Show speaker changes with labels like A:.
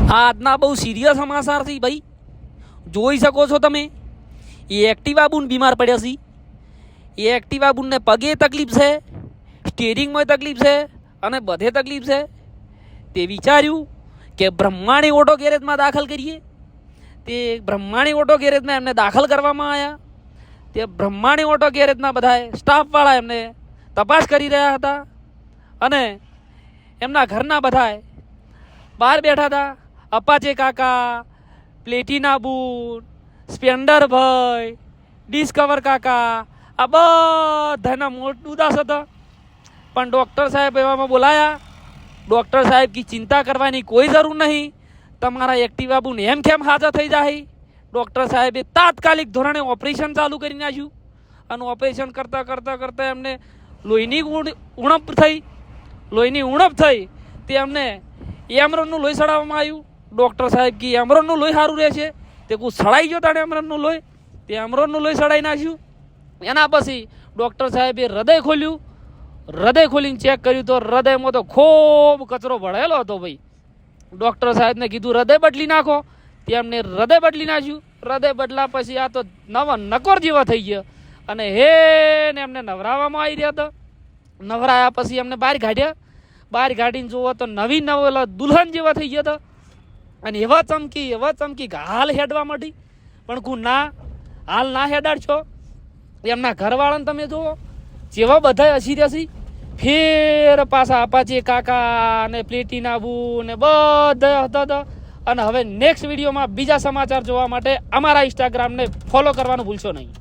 A: આજના બહુ સિરિયસ સમાચાર છે ભાઈ. જોઈ શકો છો તમે, એ એક્ટિવા બુન બીમાર પડ્યા છે. એ એક્ટિવા બુનને પગે તકલીફ છે, સ્ટીરિંગમાં તકલીફ છે અને બધે તકલીફ છે. તે વિચાર્યું કે બ્રહ્માણી ઓટો ગેરેજમાં દાખલ કરીએ. તે બ્રહ્માણી ઓટો ગેરેજમાં એમને દાખલ કરવામાં આવ્યા. તે બ્રહ્માણી ઓટો ગેરેજના બધા સ્ટાફવાળા એમને તપાસ કરી રહ્યા હતા અને એમના ઘરના બધા બહાર બેઠા હતા. અપાચે કાકા, પ્લેટિના બુન, સ્પ્લેન્ડર ભાઈ, ડિસ્કવર કાકા, આ બધાના મોટ ઉદાસ હતા. પણ ડૉક્ટર સાહેબ એવામાં બોલાયા. ડૉક્ટર સાહેબ की ચિંતા કરવાની કોઈ જરૂર નહીં, તમારા એક્ટિવા બુન એમ કેમ હાજર થઈ જાય. ડૉક્ટર સાહેબે તાત્કાલિક ધોરણે ઓપરેશન ચાલુ કરી નાખ્યું અને ઓપરેશન કરતાં કરતાં કરતાં એમને લોહીની ઉણપ થઈ. લોહીની ઉણપ થઈ તે એમને એમરનનું લોહી સડાવવામાં આવ્યું. ડૉક્ટર સાહેબ કી એમરનનું લોહી સારું રહે છે. તે કોઈ સડાઈ ગયો તાણે એમરનનું લોહી, તે એમરનનું લોહી સડાઈ નાખ્યું. એના પછી ડૉક્ટર સાહેબે હૃદય ખોલ્યું. હૃદય ખોલીને ચેક કર્યું તો હૃદયમાં તો ખૂબ કચરો ભળેલો હતો ભાઈ. ડૉક્ટર સાહેબને કીધું હૃદય બદલી નાખો. તેમને હૃદય બદલી નાખ્યું. હૃદય બદલા પછી આ તો નવા નકોર જેવા થઈ ગયા અને ને એમને નવરાવવામાં આવી રહ્યા હતા. નવરાયા પછી એમને બહાર કાઢ્યા. બહાર કાઢીને જુઓ તો નવી નવેલા દુલ્હન જેવા થઈ ગયા હતા અને એવા ચમકી હાલ હેડવા માંડી. પણ કું ના, હાલ ના હેડાડશો. એમના ઘરવાળાને તમે જુઓ જેવા બધા હસી રહ્યા છે. ફેર પાછા અપાચે કાકા અને પ્લેટિના બુ ને બધા હતા. અને હવે નેક્સ્ટ વિડીયોમાં બીજા સમાચાર જોવા માટે અમારા ઇન્સ્ટાગ્રામને ફોલો કરવાનું ભૂલશો નહીં.